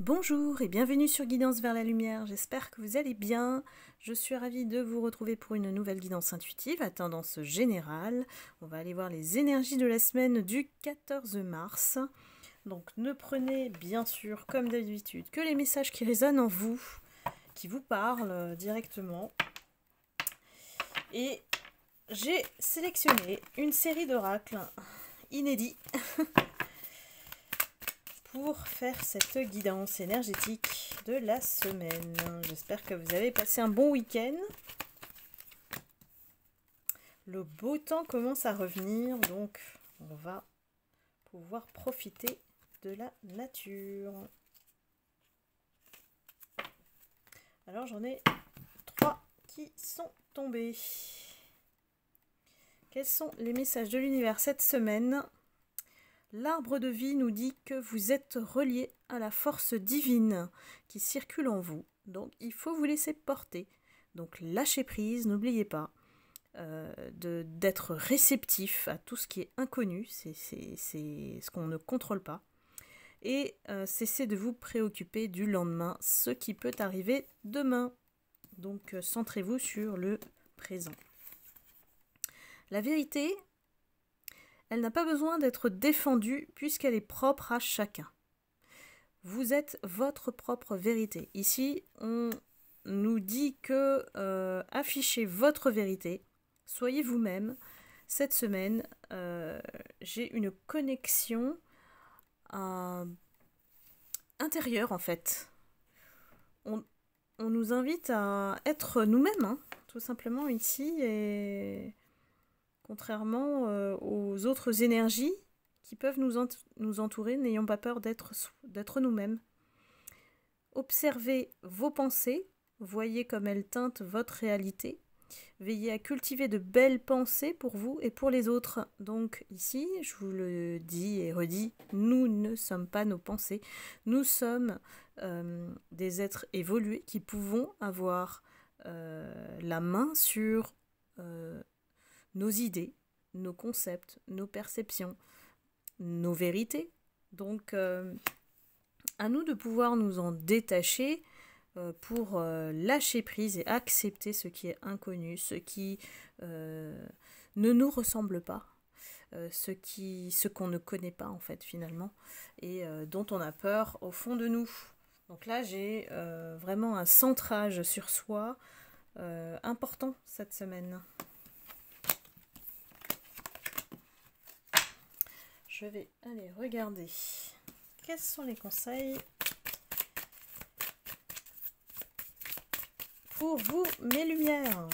Bonjour et bienvenue sur Guidance vers la lumière, j'espère que vous allez bien. Je suis ravie de vous retrouver pour une nouvelle guidance intuitive à tendance générale. On va aller voir les énergies de la semaine du 14 mars. Donc ne prenez bien sûr comme d'habitude que les messages qui résonnent en vous, qui vous parlent directement. Et j'ai sélectionné une série d'oracles inédits pour faire cette guidance énergétique de la semaine. J'espère que vous avez passé un bon week-end. Le beau temps commence à revenir, donc on va pouvoir profiter de la nature. Alors j'en ai 3 qui sont tombés. Quels sont les messages de l'univers cette semaine ? L'arbre de vie nous dit que vous êtes relié à la force divine qui circule en vous. Donc il faut vous laisser porter. Donc lâchez prise, n'oubliez pas d'être réceptif à tout ce qui est inconnu, c'est ce qu'on ne contrôle pas. Et cessez de vous préoccuper du lendemain, ce qui peut arriver demain. Donc centrez-vous sur le présent. La vérité, elle n'a pas besoin d'être défendue puisqu'elle est propre à chacun. Vous êtes votre propre vérité. Ici, on nous dit que affichez votre vérité, soyez vous-même. Cette semaine, j'ai une connexion intérieure en fait. On nous invite à être nous-mêmes, hein, tout simplement ici, et contrairement aux autres énergies qui peuvent nous entourer, n'ayons pas peur d'être nous-mêmes. Observez vos pensées, voyez comme elles teintent votre réalité. Veillez à cultiver de belles pensées pour vous et pour les autres. Donc ici, je vous le dis et redis, nous ne sommes pas nos pensées. Nous sommes des êtres évolués qui pouvons avoir la main sur nos idées, nos concepts, nos perceptions, nos vérités. Donc, à nous de pouvoir nous en détacher pour lâcher prise et accepter ce qui est inconnu, ce qui ne nous ressemble pas, ce qu'on ne connaît pas en fait finalement, et dont on a peur au fond de nous. Donc là, j'ai vraiment un centrage sur soi important cette semaine. Je vais aller regarder quels sont les conseils pour vous, mes lumières.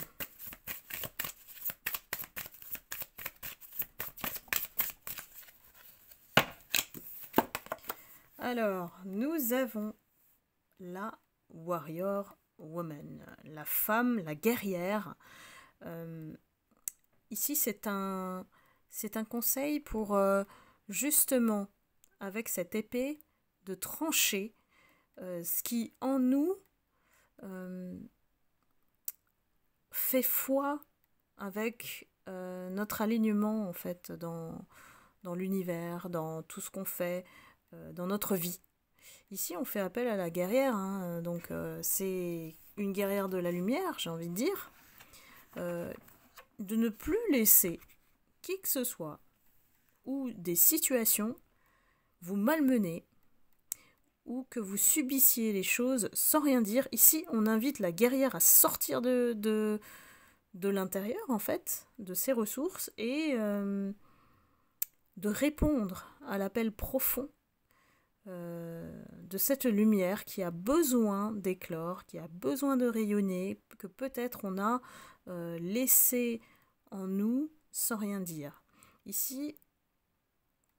Alors, nous avons la Warrior Woman, la femme, la guerrière. Ici, c'est un conseil pour justement, avec cette épée, de trancher ce qui en nous fait foi avec notre alignement en fait dans l'univers, dans tout ce qu'on fait, dans notre vie. Ici, on fait appel à la guerrière, hein, donc c'est une guerrière de la lumière, j'ai envie de dire, de ne plus laisser qui que ce soit ou des situations vous malmener ou que vous subissiez les choses sans rien dire. Ici, on invite la guerrière à sortir de l'intérieur, en fait, de ses ressources, et de répondre à l'appel profond de cette lumière qui a besoin d'éclore, qui a besoin de rayonner, que peut-être on a laissé en nous sans rien dire. Ici,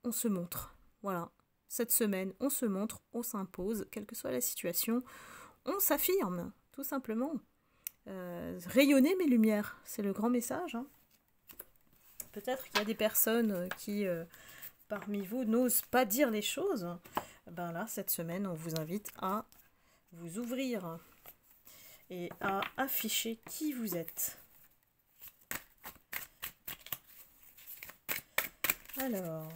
on se montre. Voilà. Cette semaine, on se montre, on s'impose, quelle que soit la situation, on s'affirme, tout simplement. Rayonnez mes lumières, c'est le grand message. Hein. Peut-être qu'il y a des personnes qui, parmi vous, n'osent pas dire les choses. Ben là, cette semaine, on vous invite à vous ouvrir et à afficher qui vous êtes. Alors,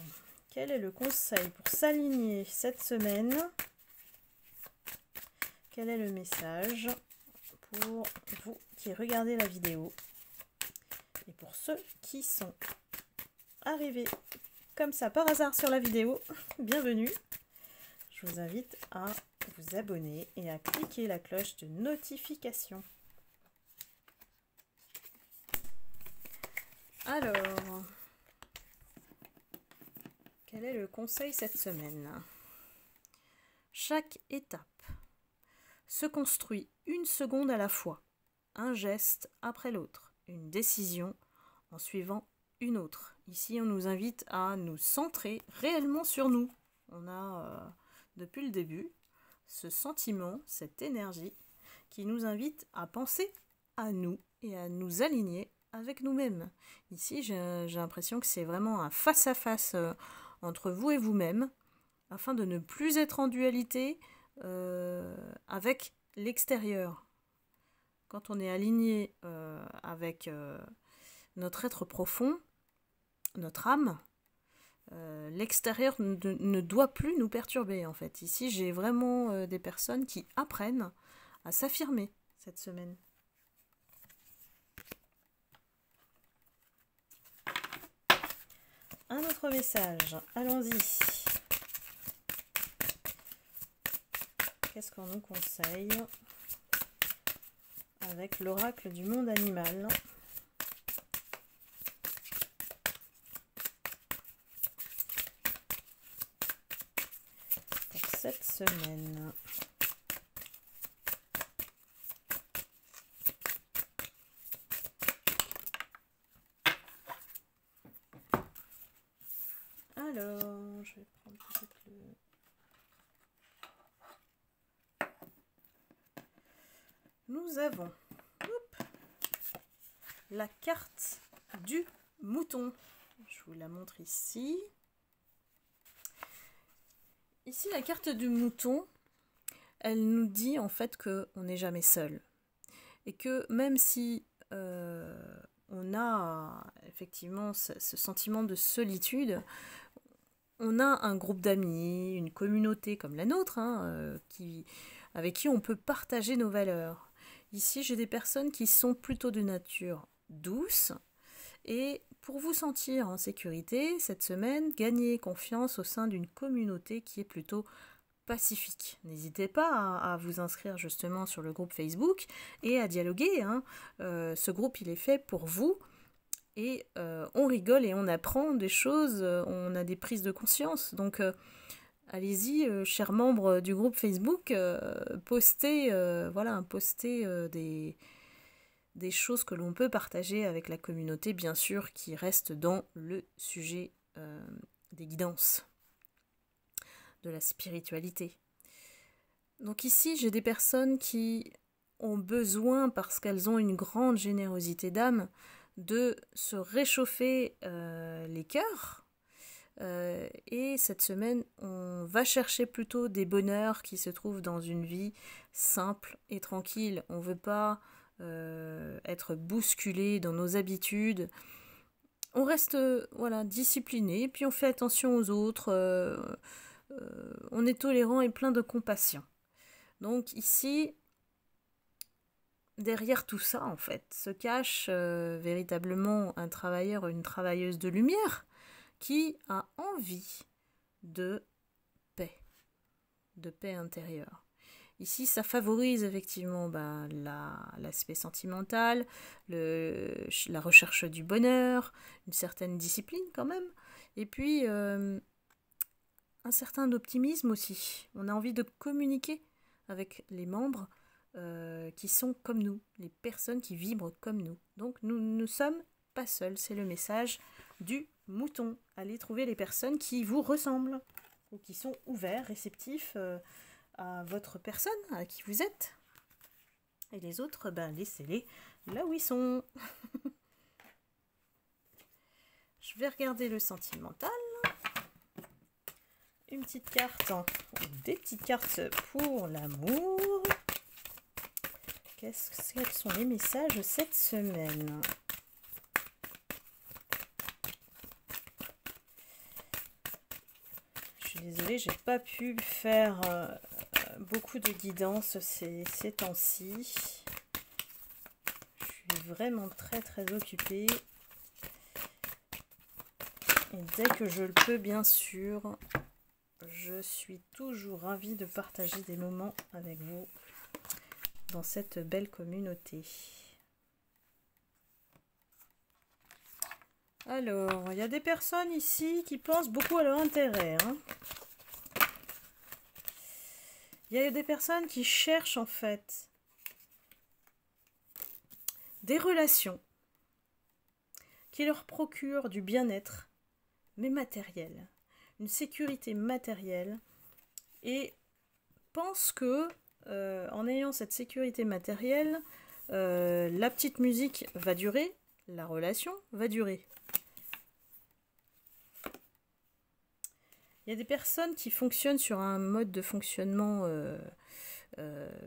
quel est le conseil pour s'aligner cette semaine ? quel est le message pour vous qui regardez la vidéo et pour ceux qui sont arrivés comme ça par hasard sur la vidéo, bienvenue. Je vous invite à vous abonner et à cliquer la cloche de notification. Alors, quel est le conseil cette semaine? Chaque étape se construit une seconde à la fois, un geste après l'autre, une décision en suivant une autre. Ici, on nous invite à nous centrer réellement sur nous. On a, depuis le début, ce sentiment, cette énergie qui nous invite à penser à nous et à nous aligner avec nous-mêmes. Ici, j'ai l'impression que c'est vraiment un face-à-face entre vous et vous-même, afin de ne plus être en dualité avec l'extérieur. Quand on est aligné avec notre être profond, notre âme, l'extérieur ne doit plus nous perturber en fait. Ici, j'ai vraiment des personnes qui apprennent à s'affirmer cette semaine. Un autre message, allons-y. Qu'est-ce qu'on nous conseille avec l'oracle du monde animal? Pour cette semaine. Alors, je vais prendre peut-être le... Nous avons la carte du mouton. Je vous la montre ici. Ici, la carte du mouton, elle nous dit en fait qu'on n'est jamais seul. Et que même si on a effectivement ce sentiment de solitude, on a un groupe d'amis, une communauté comme la nôtre, avec qui on peut partager nos valeurs. Ici, j'ai des personnes qui sont plutôt de nature douce. Et pour vous sentir en sécurité, cette semaine, gagnez confiance au sein d'une communauté qui est plutôt pacifique. N'hésitez pas à vous inscrire justement sur le groupe Facebook et à dialoguer. Ce groupe, il est fait pour vous. Et on rigole et on apprend des choses, on a des prises de conscience. Donc allez-y, chers membres du groupe Facebook, postez des choses que l'on peut partager avec la communauté, bien sûr, qui reste dans le sujet des guidances, de la spiritualité. Donc ici, j'ai des personnes qui ont besoin, parce qu'elles ont une grande générosité d'âme, de se réchauffer les cœurs. Et cette semaine, on va chercher plutôt des bonheurs qui se trouvent dans une vie simple et tranquille. On ne veut pas être bousculé dans nos habitudes. On reste discipliné, puis on fait attention aux autres. On est tolérant et plein de compassion. Donc ici, derrière tout ça, en fait, se cache véritablement un travailleur ou une travailleuse de lumière qui a envie de paix intérieure. Ici, ça favorise effectivement l'aspect sentimental, la recherche du bonheur, une certaine discipline quand même, et puis un certain optimisme aussi. On a envie de communiquer avec les membres qui sont comme nous, les personnes qui vibrent comme nous. Donc nous ne sommes pas seuls, c'est le message du mouton. Allez trouver les personnes qui vous ressemblent ou qui sont ouverts, réceptifs à votre personne, à qui vous êtes. Et les autres, laissez-les là où ils sont. Je vais regarder le sentimental. Une petite carte, des petites cartes pour l'amour. Quels sont les messages cette semaine? Je suis désolée, désolée, j'ai pas pu faire beaucoup de guidance ces temps-ci. Je suis vraiment très occupée. Et dès que je le peux, bien sûr, je suis toujours ravie de partager des moments avec vous dans cette belle communauté. Alors, il y a des personnes ici qui pensent beaucoup à leur intérêt. Hein. Il y a des personnes qui cherchent en fait des relations qui leur procurent du bien-être, mais matériel, une sécurité matérielle, et pensent que en ayant cette sécurité matérielle, la petite musique va durer, la relation va durer. Il y a des personnes qui fonctionnent sur un mode de fonctionnement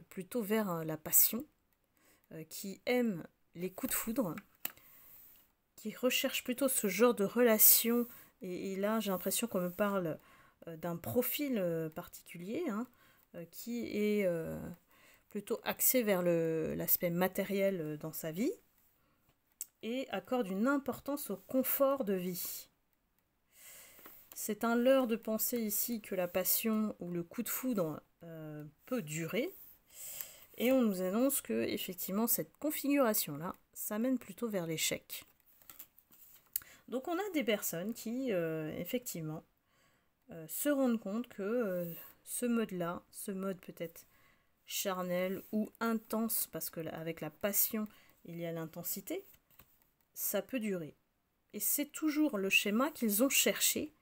plutôt vers la passion, qui aiment les coups de foudre, qui recherchent plutôt ce genre de relation. Et là, j'ai l'impression qu'on me parle d'un profil particulier, hein, qui est plutôt axé vers l'aspect matériel dans sa vie et accorde une importance au confort de vie. C'est un leurre de penser ici que la passion ou le coup de foudre peut durer. Et on nous annonce que, effectivement, cette configuration-là, ça mène plutôt vers l'échec. Donc on a des personnes qui, effectivement, se rendent compte que ce mode-là, ce mode peut-être charnel ou intense, parce que avec la passion, il y a l'intensité, ça peut durer. Et c'est toujours le schéma qu'ils ont cherché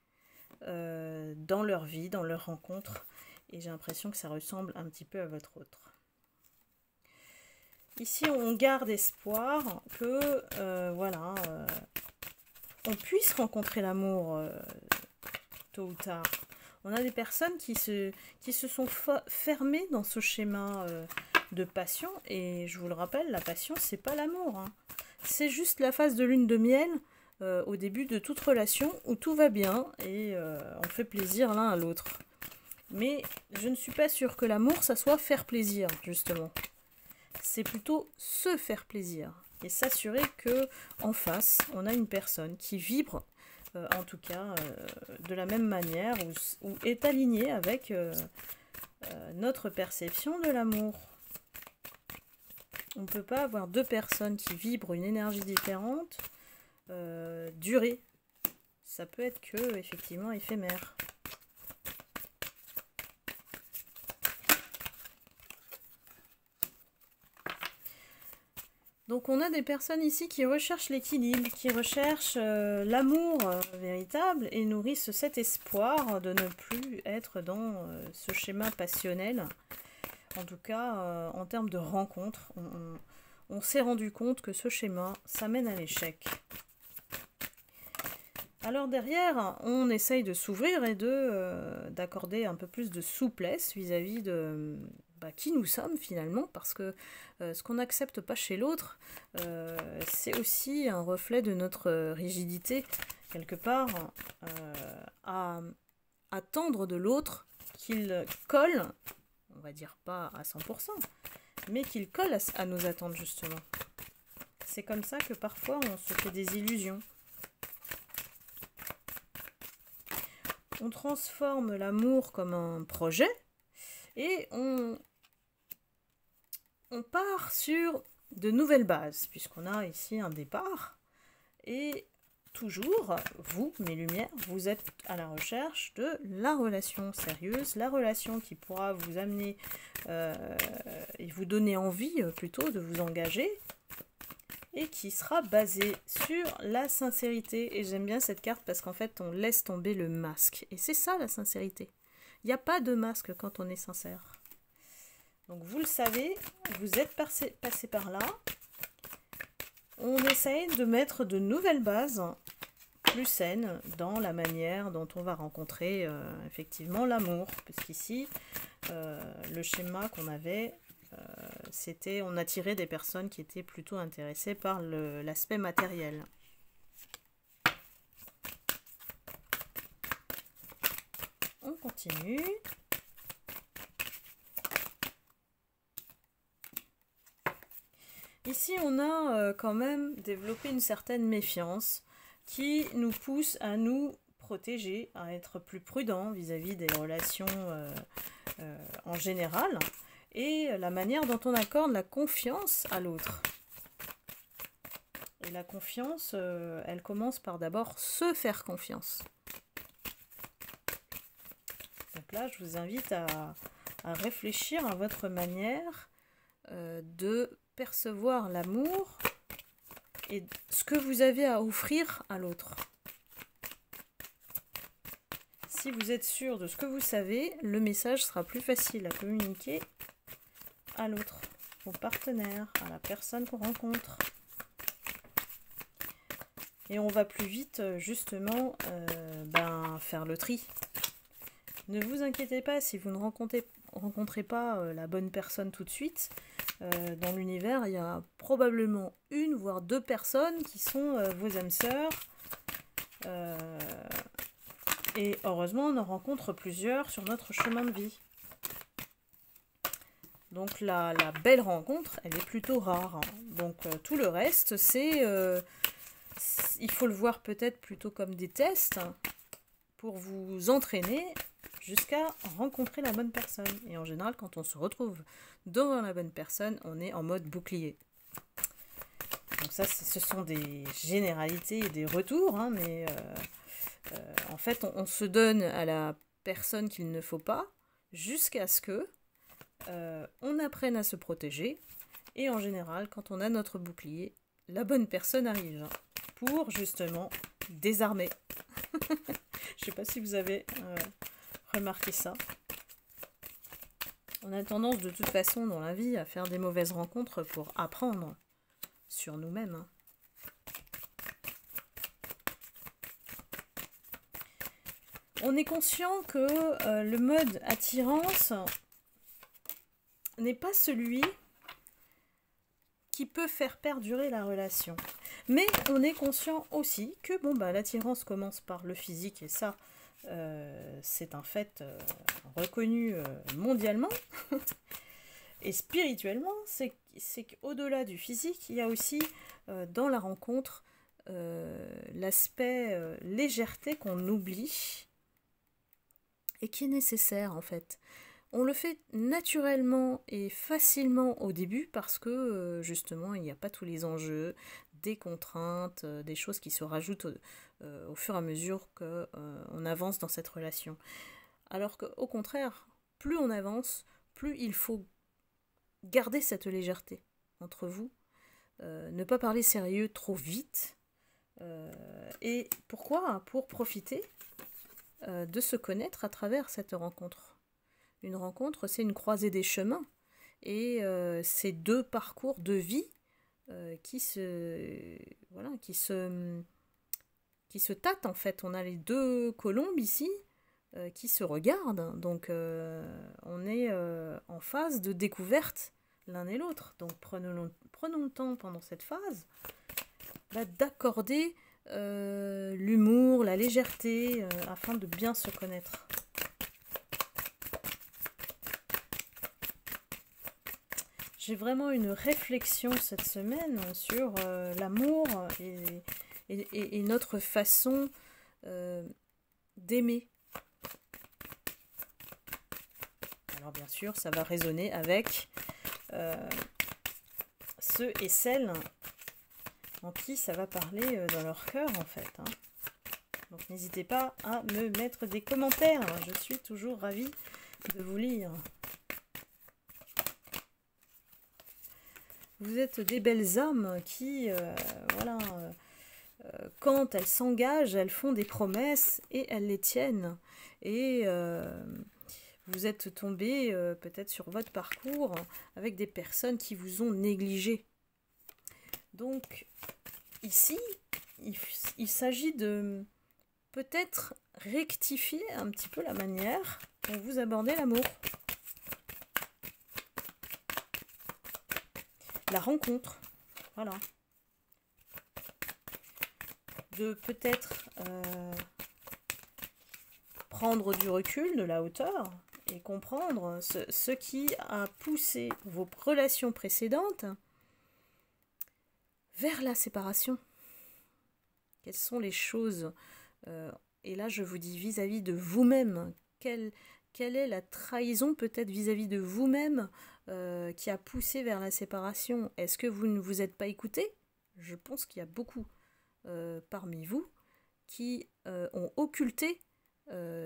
dans leur vie, dans leur rencontre, et j'ai l'impression que ça ressemble un petit peu à votre autre. Ici, on garde espoir que, voilà, on puisse rencontrer l'amour tôt ou tard. On a des personnes qui se sont fermées dans ce schéma de passion, et je vous le rappelle, la passion, c'est pas l'amour, hein. C'est juste la phase de lune de miel au début de toute relation où tout va bien et on fait plaisir l'un à l'autre. Mais je ne suis pas sûre que l'amour, ça soit faire plaisir, justement. C'est plutôt se faire plaisir et s'assurer que en face, on a une personne qui vibre, en tout cas, de la même manière ou est alignée avec notre perception de l'amour. On ne peut pas avoir deux personnes qui vibrent une énergie différente durer. Ça peut être que, effectivement, éphémère. Donc on a des personnes ici qui recherchent l'équilibre, qui recherchent l'amour véritable et nourrissent cet espoir de ne plus être dans ce schéma passionnel. En tout cas, en termes de rencontres, on s'est rendu compte que ce schéma, ça mène à l'échec. Alors derrière, on essaye de s'ouvrir et d'accorder un peu plus de souplesse vis-à-vis de qui nous sommes finalement, parce que ce qu'on n'accepte pas chez l'autre, c'est aussi un reflet de notre rigidité, quelque part, à attendre de l'autre qu'il colle, on va dire pas à 100%, mais qu'il colle à nos attentes justement. C'est comme ça que parfois on se fait des illusions. On transforme l'amour comme un projet et on part sur de nouvelles bases, puisqu'on a ici un départ. Et toujours, vous, mes lumières, vous êtes à la recherche de la relation sérieuse, la relation qui pourra vous amener et vous donner envie plutôt de vous engager, et qui sera basée sur la sincérité. Et j'aime bien cette carte parce qu'en fait, on laisse tomber le masque. Et c'est ça la sincérité. Il n'y a pas de masque quand on est sincère. Donc vous le savez, vous êtes passé par là. On essaye de mettre de nouvelles bases plus saines dans la manière dont on va rencontrer effectivement l'amour. Parce qu'ici, le schéma qu'on avait, c'était on attirait des personnes qui étaient plutôt intéressées par l'aspect matériel. On continue. continue. Ici, on a quand même développé une certaine méfiance qui nous pousse à nous protéger, à être plus prudents vis-à-vis des relations en général et la manière dont on accorde la confiance à l'autre. Et la confiance, elle commence par d'abord se faire confiance. Donc là, je vous invite à réfléchir à votre manière de percevoir l'amour et ce que vous avez à offrir à l'autre. Si vous êtes sûr de ce que vous savez, le message sera plus facile à communiquer à l'autre, au partenaire, à la personne qu'on rencontre. Et on va plus vite, justement, faire le tri. Ne vous inquiétez pas si vous ne rencontrez pas la bonne personne tout de suite. Dans l'univers, il y a probablement une, voire deux personnes qui sont vos âmes sœurs. Et heureusement, on en rencontre plusieurs sur notre chemin de vie. Donc la belle rencontre, elle est plutôt rare. Donc tout le reste, il faut le voir peut-être plutôt comme des tests pour vous entraîner jusqu'à rencontrer la bonne personne. Et en général, quand on se retrouve devant la bonne personne, on est en mode bouclier. Donc ça, ce sont des généralités et des retours, hein, mais en fait, on se donne à la personne qu'il ne faut pas jusqu'à ce que on apprenne à se protéger. Et en général, quand on a notre bouclier, la bonne personne arrive pour justement désarmer. Je ne sais pas si vous avez remarqué ça. On a tendance de toute façon dans la vie à faire des mauvaises rencontres pour apprendre sur nous-mêmes. On est conscient que le mode attirance n'est pas celui qui peut faire perdurer la relation. Mais on est conscient aussi que l'attirance commence par le physique, et ça, c'est un fait reconnu mondialement. Et spirituellement, c'est qu'au-delà du physique, il y a aussi dans la rencontre l'aspect légèreté qu'on oublie et qui est nécessaire en fait. On le fait naturellement et facilement au début parce que justement il n'y a pas tous les enjeux, des contraintes, des choses qui se rajoutent au fur et à mesure qu'on avance dans cette relation. Alors qu'au contraire, plus on avance, plus il faut garder cette légèreté entre vous, ne pas parler sérieux trop vite. Et pourquoi ? Pour profiter de se connaître à travers cette rencontre. Une rencontre, c'est une croisée des chemins. Et c'est deux parcours de vie qui se tâtent en fait. On a les deux colombes ici qui se regardent. Donc on est en phase de découverte l'un et l'autre. Donc prenons le temps pendant cette phase d'accorder l'humour, la légèreté, afin de bien se connaître. J'ai vraiment une réflexion cette semaine sur l'amour et notre façon d'aimer. Alors bien sûr, ça va résonner avec ceux et celles en qui ça va parler dans leur cœur en fait. Hein. Donc n'hésitez pas à me mettre des commentaires, je suis toujours ravie de vous lire. Vous êtes des belles âmes qui, quand elles s'engagent, elles font des promesses et elles les tiennent. Et vous êtes tombés peut-être sur votre parcours avec des personnes qui vous ont négligé. Donc ici, il s'agit de peut-être rectifier un petit peu la manière dont vous abordez l'amour. La rencontre, voilà. De peut-être prendre du recul, de la hauteur, et comprendre ce qui a poussé vos relations précédentes vers la séparation. Quelles sont les choses, et là je vous dis vis-à-vis de vous-même, quelle est la trahison peut-être vis-à-vis de vous-même qui a poussé vers la séparation? Est-ce que vous ne vous êtes pas écouté? Je pense qu'il y a beaucoup parmi vous qui ont occulté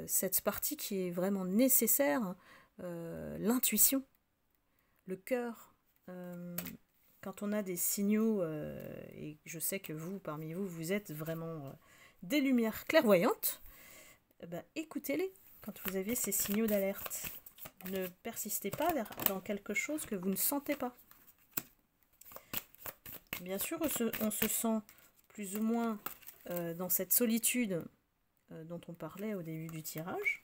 cette partie qui est vraiment nécessaire, l'intuition, le cœur. Quand on a des signaux, et je sais que vous, parmi vous, vous êtes vraiment des lumières clairvoyantes, écoutez-les quand vous avez ces signaux d'alerte. Ne persistez pas dans quelque chose que vous ne sentez pas. Bien sûr, on se sent plus ou moins dans cette solitude dont on parlait au début du tirage,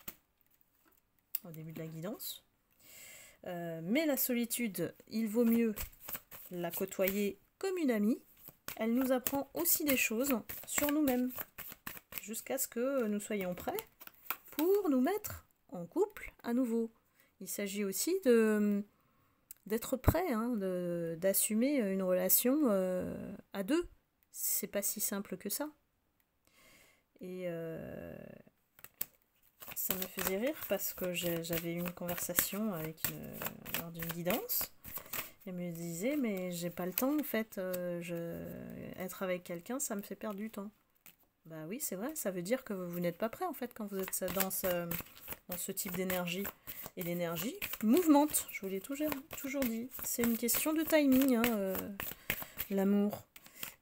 au début de la guidance. Mais la solitude, il vaut mieux la côtoyer comme une amie. Elle nous apprend aussi des choses sur nous-mêmes, jusqu'à ce que nous soyons prêts pour nous mettre en couple à nouveau. Il s'agit aussi d'être prêt, d'assumer une relation à deux. C'est pas si simple que ça. Et ça me faisait rire parce que j'avais eu une conversation lors d'une guidance. Elle me disait, mais j'ai pas le temps en fait, être avec quelqu'un, ça me fait perdre du temps. Bah oui, c'est vrai, ça veut dire que vous n'êtes pas prêt en fait quand vous êtes dans ce type d'énergie. Et l'énergie mouvemente, je vous l'ai toujours dit. C'est une question de timing, l'amour.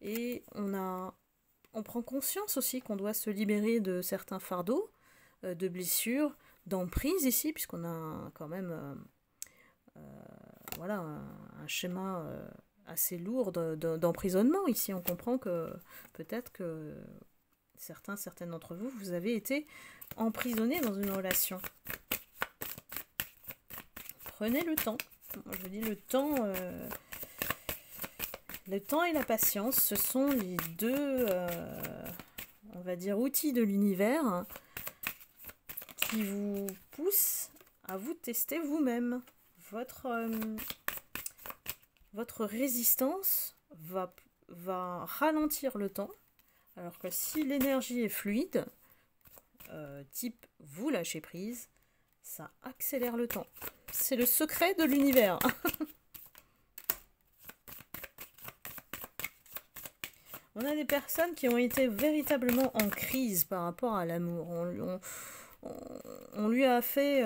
Et on prend conscience aussi qu'on doit se libérer de certains fardeaux, de blessures, d'emprise ici, puisqu'on a quand même un schéma assez lourd d'emprisonnement. Ici, on comprend que peut-être que certaines d'entre vous, vous avez été emprisonnés dans une relation. Prenez le temps. Moi, je vous dis, le temps et la patience, ce sont les deux, on va dire, outils de l'univers qui vous poussent à vous tester vous-même. Votre résistance va ralentir le temps, alors que si l'énergie est fluide, type vous lâchez prise, ça accélère le temps. C'est le secret de l'univers. On a des personnes qui ont été véritablement en crise par rapport à l'amour. On lui a fait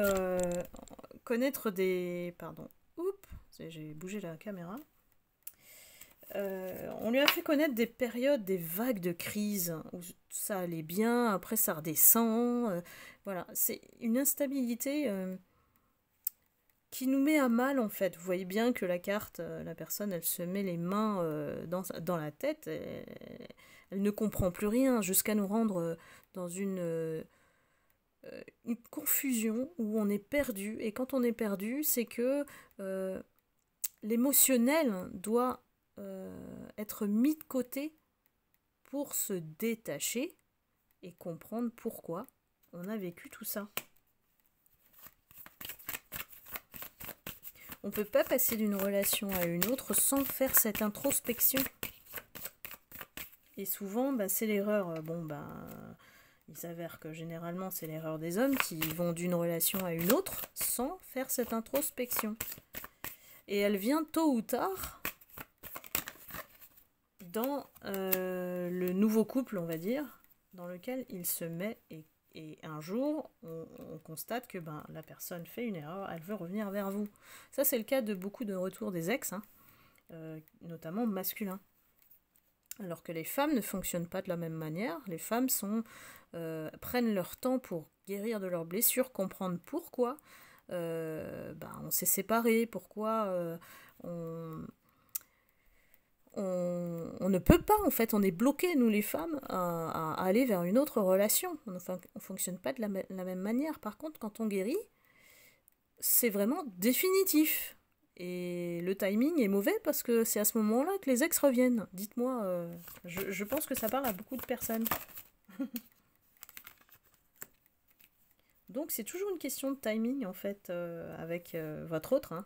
connaître des... Pardon. Oups, j'ai bougé la caméra. On lui a fait connaître des périodes, des vagues de crise où ça allait bien, après ça redescend. Voilà, c'est une instabilité qui nous met à mal en fait. Vous voyez bien que la carte, la personne, elle se met les mains dans la tête, elle ne comprend plus rien jusqu'à nous rendre dans une confusion où on est perdu. Et quand on est perdu, c'est que l'émotionnel doit être mis de côté pour se détacher et comprendre pourquoi on a vécu tout ça. On ne peut pas passer d'une relation à une autre sans faire cette introspection. Et souvent, c'est l'erreur. Il s'avère que généralement, c'est l'erreur des hommes qui vont d'une relation à une autre sans faire cette introspection. Et elle vient tôt ou tard dans le nouveau couple, on va dire, dans lequel il se met et un jour, on constate que la personne fait une erreur, elle veut revenir vers vous. Ça, c'est le cas de beaucoup de retours des ex, notamment masculins. Alors que les femmes ne fonctionnent pas de la même manière. Les femmes prennent leur temps pour guérir de leurs blessures, comprendre pourquoi on s'est séparés, pourquoi on ne peut pas, en fait, on est bloqué, nous les femmes, à aller vers une autre relation. On ne fonctionne pas de la même manière. Par contre, quand on guérit, c'est vraiment définitif. Et le timing est mauvais parce que c'est à ce moment-là que les ex reviennent. Dites-moi, je pense que ça parle à beaucoup de personnes. Donc c'est toujours une question de timing en fait avec votre autre. Hein.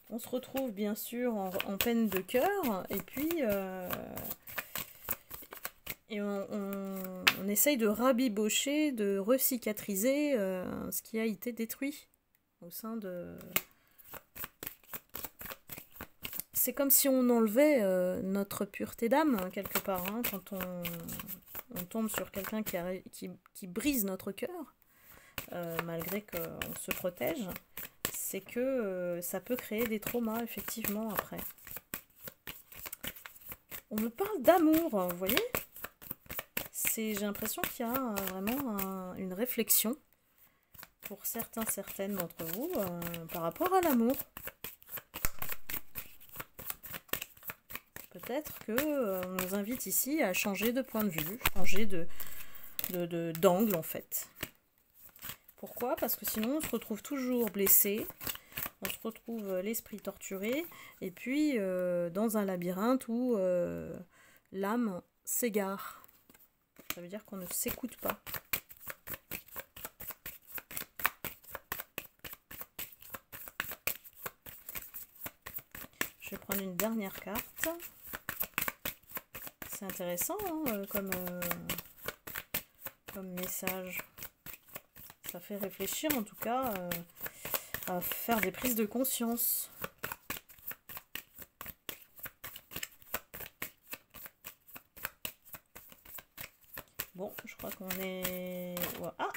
On se retrouve bien sûr en peine de cœur et puis on essaye de rabibocher, de recicatriser ce qui a été détruit au sein de... C'est comme si on enlevait notre pureté d'âme, hein, quelque part, hein, quand on tombe sur quelqu'un qui brise notre cœur, malgré qu'on se protège, c'est que ça peut créer des traumas, effectivement, après. On me parle d'amour, vous voyez ? J'ai l'impression qu'il y a vraiment une réflexion pour certaines d'entre vous par rapport à l'amour. Peut-être que on nous invite ici à changer de point de vue, changer d'angle en fait. Pourquoi? Parce que sinon on se retrouve toujours blessé, on se retrouve l'esprit torturé, et puis dans un labyrinthe où l'âme s'égare. Ça veut dire qu'on ne s'écoute pas. Je vais prendre une dernière carte. C'est intéressant hein, comme message. Ça fait réfléchir en tout cas à faire des prises de conscience. Bon, je crois qu'on est... Ah,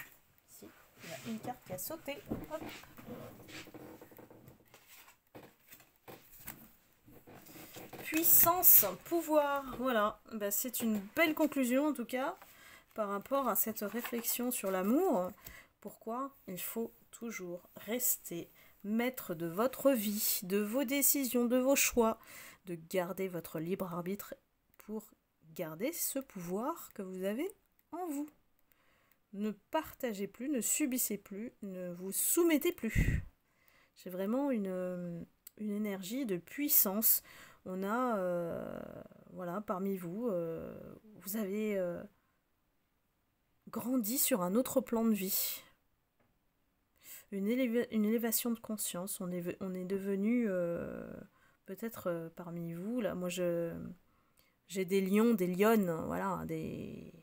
si, il y a une carte qui a sauté. Hop. Puissance, pouvoir, voilà, bah, c'est une belle conclusion en tout cas par rapport à cette réflexion sur l'amour. Pourquoi il faut toujours rester maître de votre vie, de vos décisions, de vos choix, de garder votre libre arbitre pour garder ce pouvoir que vous avez en vous. Ne partagez plus, ne subissez plus, ne vous soumettez plus. C'est vraiment une énergie de puissance. On a, voilà, parmi vous, vous avez grandi sur un autre plan de vie. Une élévation de conscience. On est devenu, peut-être parmi vous, là, moi j'ai des lions, des lionnes, voilà, des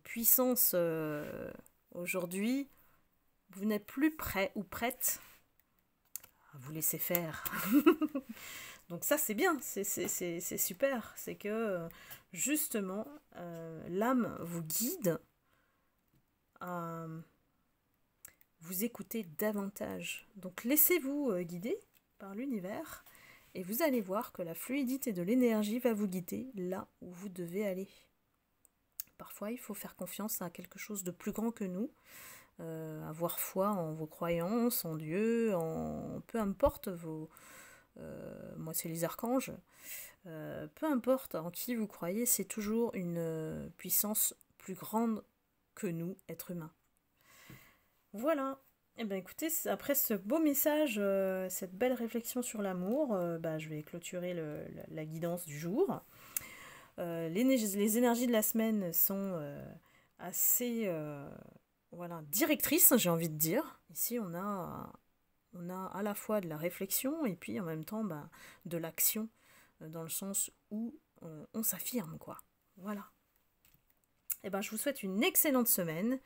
puissances aujourd'hui. Vous n'êtes plus prêt ou prête à vous laisser faire. Donc ça c'est bien, c'est super, c'est que justement l'âme vous guide à vous écouter davantage. Donc laissez-vous guider par l'univers et vous allez voir que la fluidité de l'énergie va vous guider là où vous devez aller. Parfois il faut faire confiance à quelque chose de plus grand que nous, avoir foi en vos croyances, en Dieu, en peu importe vos... moi c'est les archanges, peu importe en qui vous croyez, c'est toujours une puissance plus grande que nous, êtres humains. Voilà, et bien écoutez, après ce beau message, cette belle réflexion sur l'amour, je vais clôturer la guidance du jour. Les énergies de la semaine sont assez voilà, directrices, j'ai envie de dire. Ici on a à la fois de la réflexion et puis en même temps de l'action, dans le sens où on s'affirme, quoi. Voilà. Et je vous souhaite une excellente semaine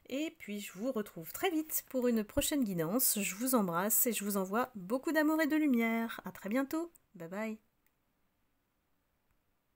et puis je vous retrouve très vite pour une prochaine guidance. Je vous embrasse et je vous envoie beaucoup d'amour et de lumière. À très bientôt. Bye bye.